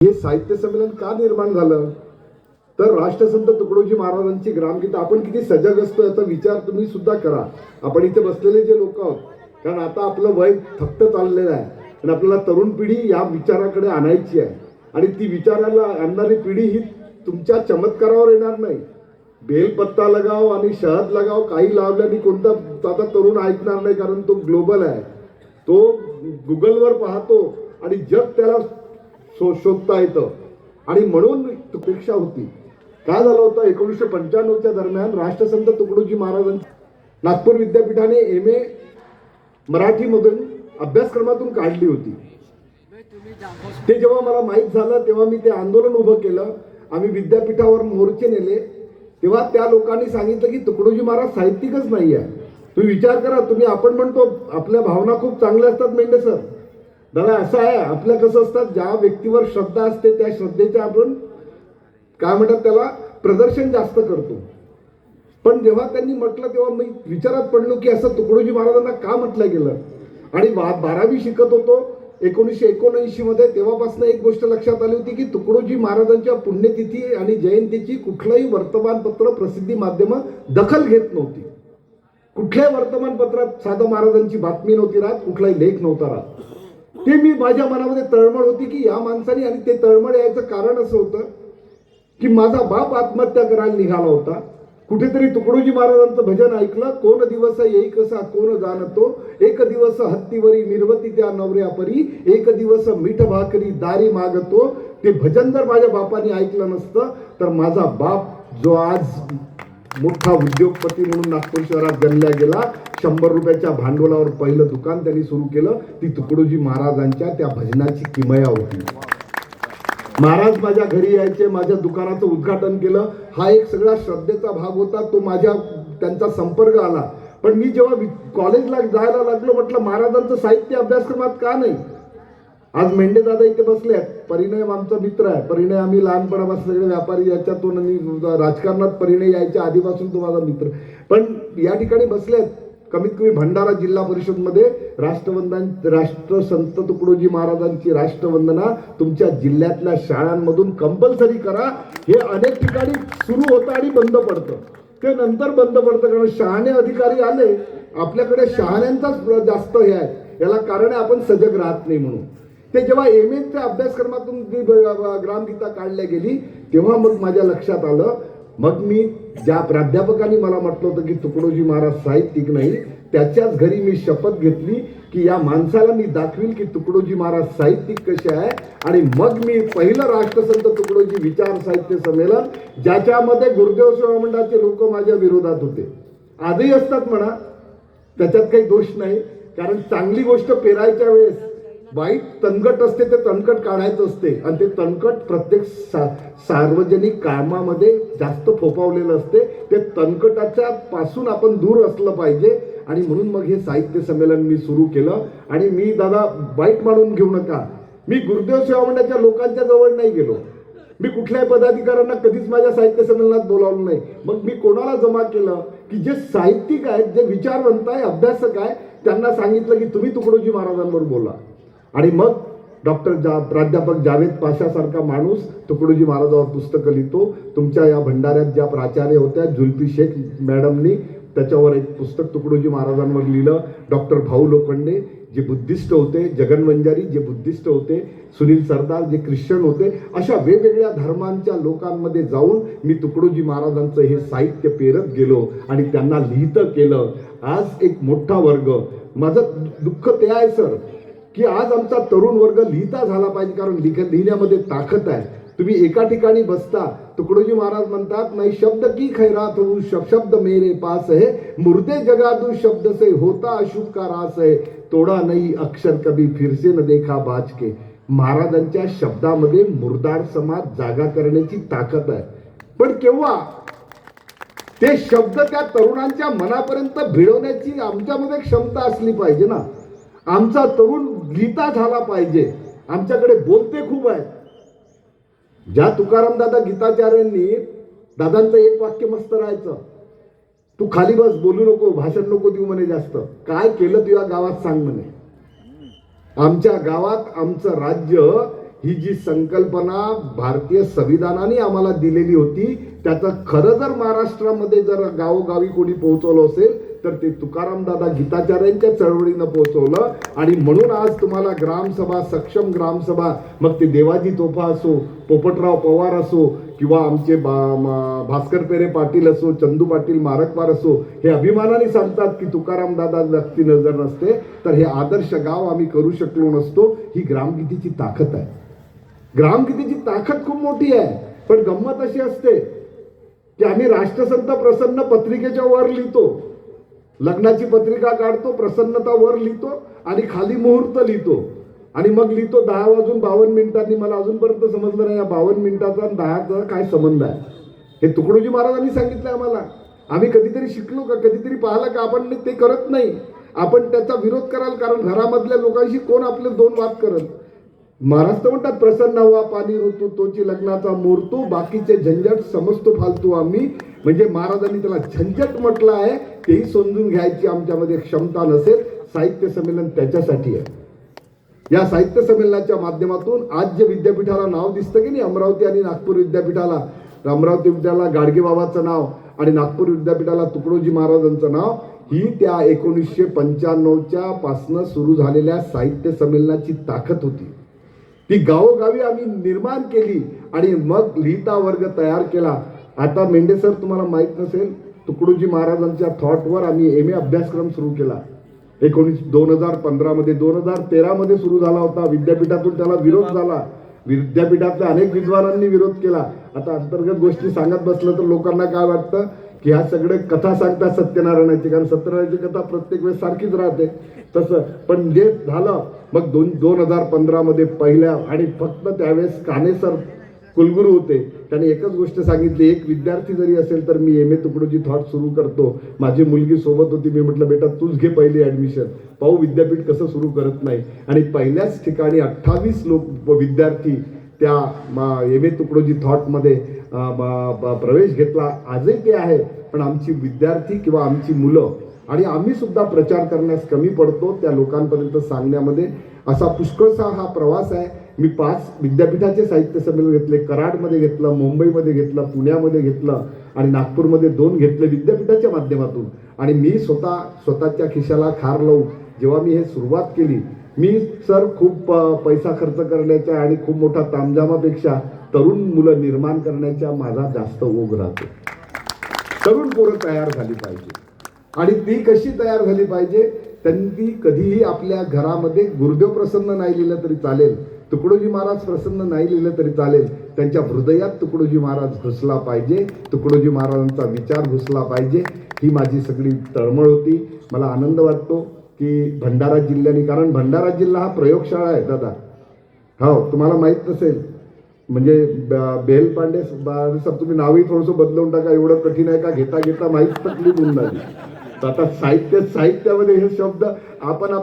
हे साहित्य संमेलन का निर्माण झालं तर राष्ट्रसंत तुकडोजी महाराजांची ग्रामगीता आपण किती सजग असतो याचा विचार तुम्ही सुद्धा करा. आपण इथे बसलेले जे लोक आहोत, कारण आता आपलं वय थक्क चाललेलं आहे आणि आपल्याला तरुण पिढी या विचाराकडे आणायची आहे आणि ती विचाराला आणणारी पिढी ही तुमच्या चमत्कारावर येणार नाही. बेलपत्ता लगाव आणि शहद लगाव काही लावल्याने कोणता आता तरुण ऐकणार नाही, कारण तो ग्लोबल आहे. तो गुगलवर पाहतो आणि जग त्याला शोधता येतं आणि म्हणून अपेक्षा होती. काय झालं होतं 1995च्या दरम्यान राष्ट्रसंत तुकडोजी महाराजांची नागपूर विद्यापीठाने MA मराठीमधून अभ्यासक्रमातून काढली होती. ते जेव्हा मला माहीत झालं तेव्हा मी ते आंदोलन उभं केलं. आम्ही विद्यापीठावर मोर्चे नेले. तेव्हा त्या लोकांनी सांगितलं की तुकडोजी महाराज साहित्यिकच नाही आहे. तुम्ही विचार करा, आपण म्हणतो आपल्या भावना खूप चांगल्या असतात मेंढे सर. दादा असं आहे, आपल्या कसं असतात, ज्या व्यक्तीवर श्रद्धा असते त्या श्रद्धेच्या आपण काय म्हणतात त्याला प्रदर्शन जास्त करतो. पण जेव्हा त्यांनी म्हटलं तेव्हा मी विचारात पडलो की असं तुकडोजी महाराजांना का म्हटलं गेलं. आणि 12वी शिकत होतो 1979 मध्ये. तेव्हापासून एक गोष्ट लक्षात आली होती की तुकडोजी महाराजांच्या पुण्यतिथी आणि जयंतीची कुठलंही वर्तमानपत्र प्रसिद्धी माध्यम दखल घेत नव्हती. कुठल्याही वर्तमानपत्रात साधं महाराजांची बातमी नव्हती राहत, कुठलाही लेख नव्हता राहत. ते मी माझ्या मनामध्ये तळमळ होती की या माणसाने, आणि ते तळमळ यायचं कारण असं होतं की माझा बाप आत्महत्या करायला निघाला होता. कुठेतरी तुकडोजी महाराजांचं भजन ऐकलं, कोण दिवस येई कसा कोण जाणतो, एक दिवस हत्तीवरी मिरवती त्या नवऱ्या परी, एक दिवस मीठ भाकरी दारी मागतो. ते भजन जर माझ्या बापाने ऐकलं नसतं तर माझा बाप जो आज मोठा उद्योगपती म्हणून नागपूर शहरात जन्मला गेला, 100 रुपयाच्या भांडवलावर पहिलं दुकान त्यांनी सुरू केलं, ती तुकडोजी महाराजांच्या त्या भजनाची किमया होती. महाराज माझ्या घरी यायचे, माझ्या दुकानाचं उद्घाटन केलं. हा एक सगळा श्रद्धेचा भाग होता. तो त्यांचा संपर्क आला. पण मी जेव्हा कॉलेजला जायला लागलो म्हटलं महाराजांचं साहित्य अभ्यासक्रमात का नाही. आज मेंढे दादा इथे बसले आहेत. परिणय आमचा मित्र आहे. परिणय आम्ही लहानपणापासून सगळे व्यापारी याच्यातून आणि राजकारणात परिणय यायच्या आधीपासून तो माझा मित्र. पण या ठिकाणी बसले आहेत. कमीत कमी भंडारा जिल्हा परिषदमध्ये राष्ट्रसंत तुकडोजी महाराजांची राष्ट्रवंदना तुमच्या जिल्ह्यातल्या शाळांमधून कंपल्सरी करा. हे अनेक ठिकाणी सुरू होतं आणि बंद पडतं. ते नंतर बंद पडतं कारण शहाणे अधिकारी आले. आपल्याकडे शहाण्यांचाच जास्त हे आहे. याला कारण आहे आपण सजग राहत नाही म्हणून. ते जेव्हा MAच्या अभ्यासक्रमातून ग्रामगीता काढल्या गेली तेव्हा मग माझ्या लक्षात आलं. मग मी ज्या प्राध्यापकांनी मला म्हटलं होतं की तुकडोजी महाराज साहित्यिक नाही, त्याच्याच घरी मी शपथ घेतली की या माणसाला मी दाखवील की तुकडोजी महाराज साहित्यिक कसे आहे. आणि मग मी पहिलं राष्ट्रसंत तुकडोजी विचार साहित्य संमेलन, ज्याच्यामध्ये गुरुदेव सेवा मंडळाचे लोक माझ्या विरोधात होते, आजही असतात म्हणा, त्याच्यात काही दोष नाही. कारण चांगली गोष्ट पेरायच्या वेळेस वाईट तणकट असते, ते तणकट काढायचं असते आणि ते तणकट प्रत्येक सार्वजनिक कामामध्ये जास्त फोफावलेलं असते. ते तणकटाच्या पासून आपण दूर असलं पाहिजे. आणि म्हणून मग हे साहित्य संमेलन मी सुरू केलं. आणि मी दादा वाईट मानून घेऊ नका, मी गुरुदेव सेवा मंडळाच्या लोकांच्या जवळ नाही गेलो. मी कुठल्याही पदाधिकाऱ्यांना कधीच माझ्या साहित्य संमेलनात बोलावलं नाही. मग मी कोणाला जमा केलं की जे साहित्यिक आहेत, जे विचारवंत आहे, अभ्यासक आहे, त्यांना सांगितलं की तुम्ही तुकडोजी महाराजांवर बोला. आणि मग प्राध्यापक जावेद पाशासारखा माणूस तुकडोजी महाराजांवर पुस्तकं लिहितो. तुमच्या या भंडाऱ्यात ज्या प्राचार्य होत्या जुल्फी शेख मॅडमनी त्याच्यावर एक पुस्तक तुकडोजी महाराजांवर लिहिलं. डॉक्टर भाऊ लोखंडे जे बुद्धिस्ट होते, जगन वंजारी जे बुद्धिस्ट होते, सुनील सरदार जे ख्रिश्चन होते, अशा वेगवेगळ्या धर्मांच्या लोकांमध्ये जाऊन मी तुकडोजी महाराजांचं हे साहित्य पेरत गेलो आणि त्यांना लिहितं केलं. आज एक मोठा वर्ग, माझं दुःख ते आहे सर की आज आमचा तरुण वर्ग लिहिता झाला पाहिजे, कारण लिहिण्यामध्ये ताकद आहे. तुम्ही एका ठिकाणी बसता, तुकडोजी महाराज म्हणतात नाही शब्द की खैरात हो शब्द मेरे पास है, मुर्दे जगादू शब्द से होता अशुभ का रास है, तोडा नाही अक्षर कभी फिर से न देखा बाज के. महाराजांच्या शब्दामध्ये मुर्दार समाज जागा करण्याची ताकद आहे. पण केव्हा ते शब्द त्या तरुणांच्या मनापर्यंत भिडवण्याची आमच्यामध्ये क्षमता असली पाहिजे ना. आमचा तरुण लिहिता झाला पाहिजे. आमच्याकडे बोलते खूप आहेत. ज्या तुकाराम दादा गीताचार्यांनी, दादांचं एक वाक्य मस्त राहायचं, तू खाली बस, बोलू नको, भाषण नको देऊ म्हणे जास्त, काय केलं तुझ्या गावात सांग म्हणे. आमच्या गावात आमचं राज्य ही जी संकल्पना भारतीय संविधानाने आम्हाला दिलेली होती, त्याचं खरं जर महाराष्ट्रामध्ये जर गावोगावी कोणी पोहोचवलं असेल तर ते तुकाराम दादा गीताचार्यांच्या चळवळीनं पोहोचवलं. आणि म्हणून आज तुम्हाला ग्रामसभा, सक्षम ग्रामसभा, मग ते देवाजी तोफा असो, पोपटराव पवार असो, किंवा आमचे भास्कर पेरे पाटील असो, चंदू पाटील मारकवार असो, हे अभिमानाने सांगतात की तुकाराम दादा व्यक्ती नजर नसते तर हे आदर्श गाव आम्ही करू शकलो नसतो. ही ग्रामगीतेची ताकद आहे. ग्रामगीतेची ताकद खूप मोठी आहे. पण गंमत अशी असते की आम्ही राष्ट्रसंत प्रसन्न पत्रिकेच्या वर लिहितो, लग्नाची पत्रिका काढतो, प्रसन्नता वर लिहितो आणि खाली मुहूर्त लिहितो आणि मग लिहितो 10:52. मला अजूनपर्यंत समजलं नाही या 52 मिनिटाचा आणि 10चा काय संबंध आहे. हे तुकडोजी महाराजांनी सांगितलं आम्हाला. आम्ही कधीतरी शिकलो का, कधीतरी पाहिलं का? आपण ते करत नाही. आपण त्याचा विरोध कराल, कारण घरामधल्या लोकांशी कोण आपले दोन वाद करत. महाराज तर म्हणतात प्रसन्न हवा पाणी ऋतू तोची लग्नाचा मुहूर्त, बाकीचे झंझट समजतो फालतू आम्ही. म्हणजे महाराजांनी त्याला झंझट म्हटलं आहे, तेही समजून घ्यायची आमच्यामध्ये क्षमता नसेल. साहित्य संमेलन त्याच्यासाठी आहे. या साहित्य संमेलनाच्या माध्यमातून आज जे विद्यापीठाला नाव दिसतं की नाही, अमरावती आणि नागपूर विद्यापीठाला, अमरावती विद्यापीठाला गाडगे बाबाचं नाव आणि नागपूर विद्यापीठाला तुकडोजी महाराजांचं नाव, ही त्या 1995च्या पासनं सुरू झालेल्या साहित्य संमेलनाची ताकद होती. ती गावोगावी आम्ही निर्माण केली आणि मग लिहिता वर्ग तयार केला. आता मेंढे सर, तुम्हाला माहित नसेल, तुकडोजी महाराजांच्या थॉटवर आम्ही MA अभ्यासक्रम सुरू केला 2015 मध्ये. 2013 मध्ये सुरू झाला होता. विद्यापीठातून त्याला विरोध झाला. विद्यापीठातल्या अनेक विद्वानांनी विरोध केला. आता अंतर्गत गोष्टी सांगत बसलं तर लोकांना काय वाटतं की ह्या सगळे कथा सांगतात सत्यनारायणाची, कारण सत्यनारायणाची कथा प्रत्येक वेळेस सारखीच राहते तसं. पण जे झालं मग 2015 मध्ये पहिल्या, आणि फक्त त्यावेळेस काने सर कुलगुरू होते, त्याने एकच गोष्ट सांगितली, एक विद्यार्थी जरी असेल तर मी MA तुकडोजी थॉट सुरू करतो. माझी मुलगी सोबत होती. मी म्हटलं बेटा तूच घे पहिली ऍडमिशन, पाहू विद्यापीठ कसं सुरू करत नाही. आणि पहिल्याच ठिकाणी 28 विद्यार्थी त्या MA तुकडोजी थॉटमध्ये प्रवेश घेतला. आजही ते आहे. पण आमची विद्यार्थी किंवा आमची मुलं आणि आम्ही सुद्धा प्रचार करण्यास कमी पडतो. त्या लोकांपर्यंत सांगण्यामध्ये असा पुष्कळसा हा प्रवास आहे. मी 5 विद्यापीठाचे साहित्य संमेलन घेतले. कराडमध्ये घेतलं, मुंबईमध्ये घेतलं, पुण्यामध्ये घेतलं आणि नागपूरमध्ये 2 घेतले विद्यापीठाच्या माध्यमातून. आणि मी स्वतःच्या खिशाला खार लावून जेव्हा मी हे सुरुवात केली, मी सर खूप पैसा खर्च करण्याच्या आणि खूप मोठा तामझामापेक्षा तरुण मुलं निर्माण करण्याच्या माझा जास्त ओघ राहतो. तरुण पोरं तयार झाली पाहिजे. आणि ती कशी तयार झाली पाहिजे? त्यांनी कधीही आपल्या घरामध्ये गुरुदेव प्रसन्न नाही लिहिलं तरी चालेल, तुकडोजी महाराज प्रसन्न नाही लिहिलं तरी चालेल, त्यांच्या हृदयात तुकडोजी महाराज घुसला पाहिजे, तुकडोजी महाराजांचा विचार घुसला पाहिजे. ही माझी सगळी तळमळ होती. मला आनंद वाटतो की भंडारा जिल्ह्याने, कारण भंडारा जिल्हा हा प्रयोगशाळा आहे दादा. हो, तुम्हाला माहीत नसेल, म्हणजे बेलपांडे सर, तुम्ही नावही थोडंसं बदलवून टाका, एवढं कठीण आहे का? घेता घेता माहीत तकलीफ होऊन झाली. आता साहित्यामध्ये हे शब्द आपण